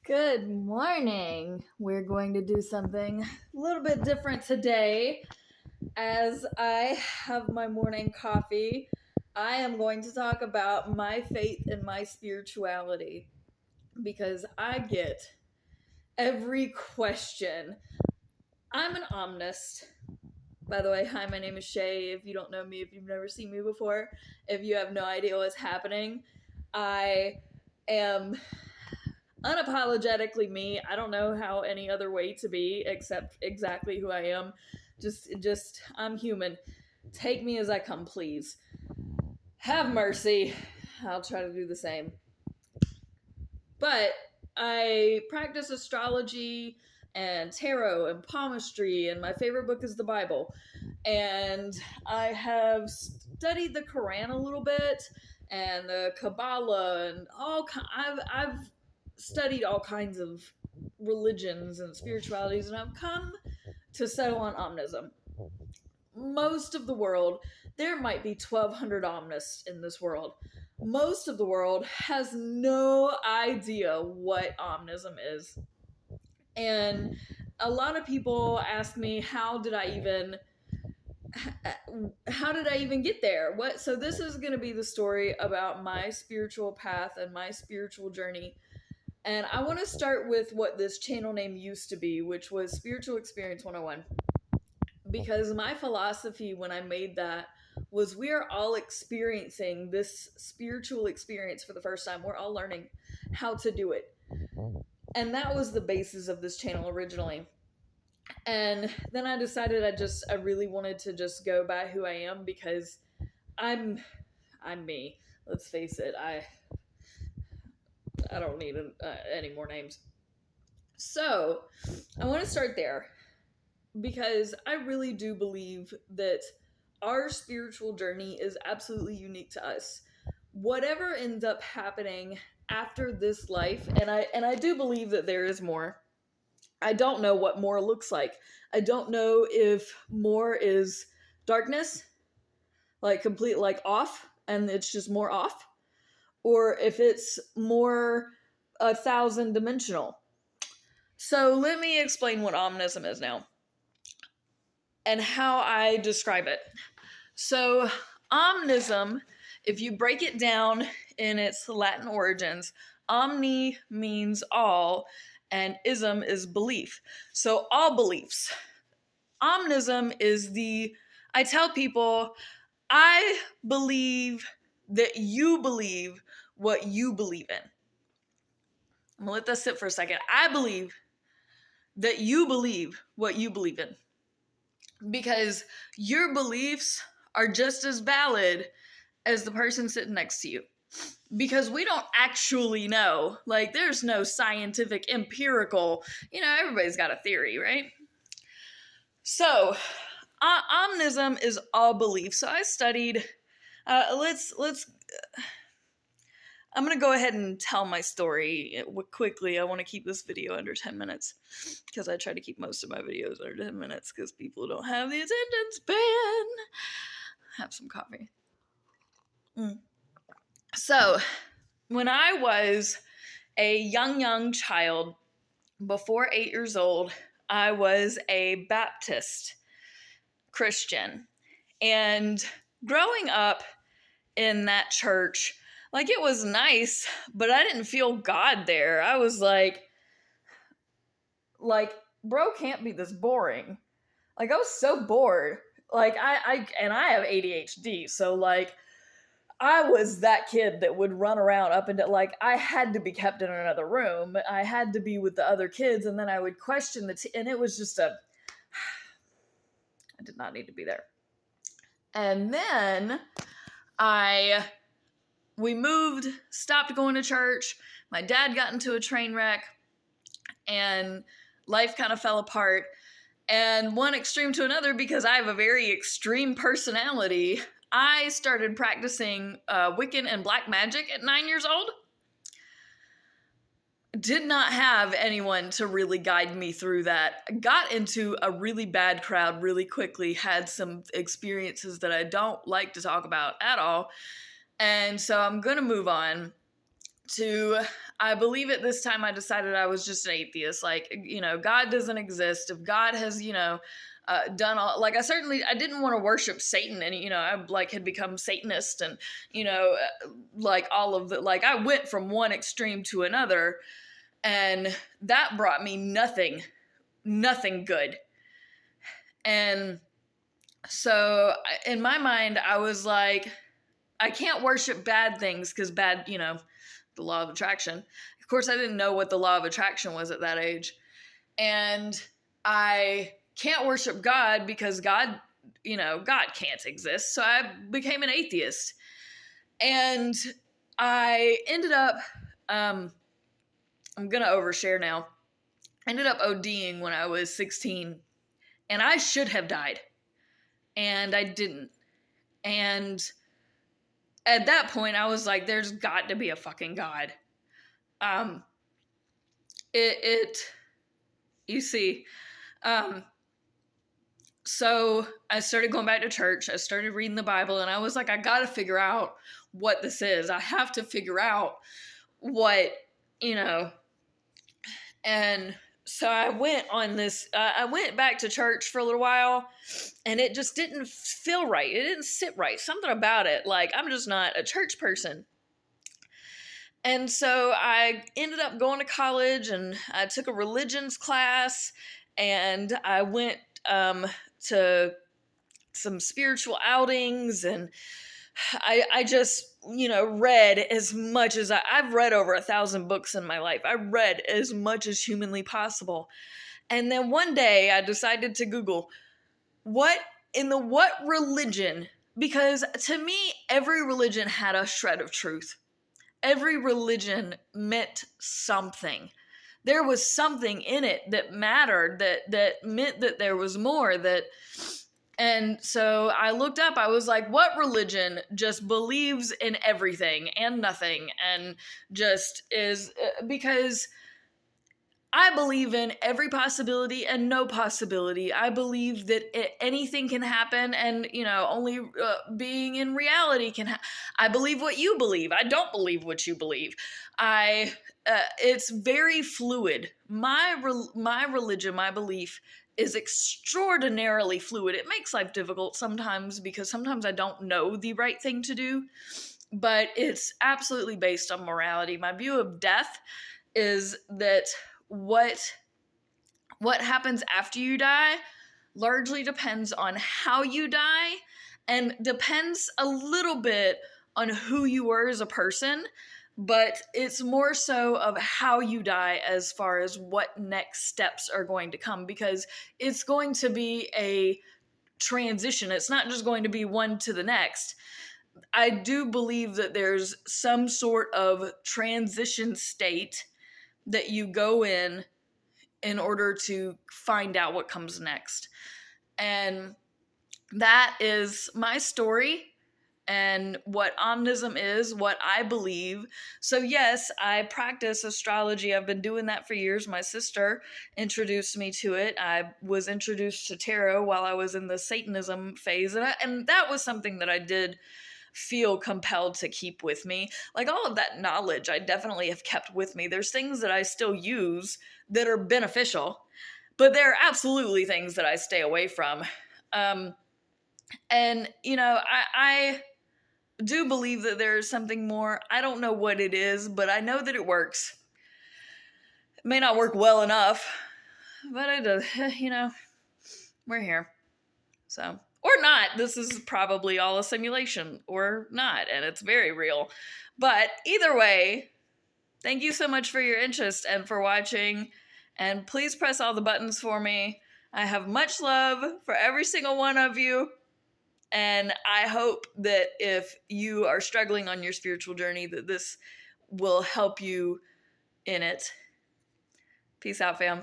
Good morning. We're going to do something a little bit different today. As I have my morning coffee, I am going to talk about my faith and my spirituality because I get every question. I'm an omnist. By the way, hi, my name is Shay. If you don't know me, if you've never seen me before, if you have no idea what's happening, I am unapologetically me. I don't know how any other way to be except exactly who I am. Just I'm human. Take me as I come, please. Have mercy. I'll try to do the same. But I practice astrology and tarot and palmistry, and my favorite book is the Bible. And I have studied the Quran a little bit and the Kabbalah and I've studied all kinds of religions and spiritualities, and I've come to settle on Omnism. Most of the world, there might be 1,200 Omnists in this world. Most of the world has no idea what Omnism is. And a lot of people ask me, how did I even get there? So this is going to be the story about my spiritual path and my spiritual journey. And I want to start with what this channel name used to be, which was Spiritual Experience 101. Because my philosophy when I made that was we are all experiencing this spiritual experience for the first time. We're all learning how to do it. And that was the basis of this channel originally. And then I decided I really wanted to just go by who I am because I'm me. Let's face it. I don't need any more names. So I want to start there because I really do believe that our spiritual journey is absolutely unique to us. Whatever ends up happening after this life, and I do believe that there is more. I don't know what more looks like. I don't know if more is darkness, like complete, like off, and it's just more off, or if it's more 1,000 dimensional. So let me explain what Omnism is now and how I describe it. So Omnism, if you break it down in its Latin origins, omni means all, and ism is belief. So all beliefs. Omnism is I tell people, I believe that you believe what you believe in. I'm gonna let that sit for a second. I believe that you believe what you believe in. Because your beliefs are just as valid as the person sitting next to you. Because we don't actually know. Like, there's no scientific, empirical, everybody's got a theory, right? So, Omnism is all belief. So I studied, I'm going to go ahead and tell my story quickly. I want to keep this video under 10 minutes because I try to keep most of my videos under 10 minutes because people don't have the attention span. Have some coffee. So, when I was a young child, before 8 years old, I was a Baptist Christian. And growing up in that church, like, it was nice, but I didn't feel God there. I was like, bro can't be this boring. Like, I was so bored. Like, I have ADHD, so, like, I was that kid that would run around up and down. Like, I had to be kept in another room. I had to be with the other kids, and then I would question and it was just I did not need to be there. And then we moved, stopped going to church. My dad got into a train wreck, and life kind of fell apart. And one extreme to another, because I have a very extreme personality, I started practicing Wiccan and black magic at 9 years old. Did not have anyone to really guide me through that. Got into a really bad crowd really quickly, had some experiences that I don't like to talk about at all. And so I'm going to move on. I believe at this time I decided I was just an atheist. Like, God doesn't exist. If God has, done all, like, I didn't want to worship Satan, and, I like had become Satanist, and, like all of the, like, I went from one extreme to another, and that brought me nothing good. And so in my mind, I was like, I can't worship bad things because bad, the law of attraction. Of course, I didn't know what the law of attraction was at that age. And I can't worship God because God can't exist. So I became an atheist. And I ended up, I'm going to overshare now. I ended up ODing when I was 16. And I should have died. And I didn't. And at that point, I was like, there's got to be a fucking God. You see, so I started going back to church. I started reading the Bible, and I was like, I got to figure out what this is. I have to figure out what, and so I went on this, I went back to church for a little while, and it just didn't feel right. It didn't sit right. Something about it. Like, I'm just not a church person. And so I ended up going to college, and I took a religions class, and I went to some spiritual outings, and I just, read as much as I've read over 1,000 books in my life. I read as much as humanly possible. And then one day I decided to Google what religion, because to me, every religion had a shred of truth. Every religion meant something. There was something in it that mattered, that meant that there was more, and so I looked up, I was like, what religion just believes in everything and nothing, and just is, because I believe in every possibility and no possibility. I believe that anything can happen, and, only being in reality can I believe what you believe. I don't believe what you believe. It's very fluid. My religion, my belief is extraordinarily fluid. It makes life difficult sometimes because sometimes I don't know the right thing to do, but it's absolutely based on morality. My view of death is that what happens after you die largely depends on how you die, and depends a little bit on who you were as a person, but it's more so of how you die as far as what next steps are going to come, because it's going to be a transition. It's not just going to be one to the next. I do believe that there's some sort of transition state that you go in order to find out what comes next. And that is my story and what Omnism is, what I believe. So yes, I practice astrology. I've been doing that for years. My sister introduced me to it. I was introduced to tarot while I was in the Satanism phase, and that was something that I did feel compelled to keep with me. Like, all of that knowledge I definitely have kept with me. There's things that I still use that are beneficial, but there are absolutely things that I stay away from. And, I do believe that there is something more. I don't know what it is, but I know that it works. It may not work well enough, but it does. We're here. So, or not. This is probably all a simulation, or not, and it's very real. But either way, thank you so much for your interest and for watching, and please press all the buttons for me. I have much love for every single one of you. And I hope that if you are struggling on your spiritual journey, that this will help you in it. Peace out, fam.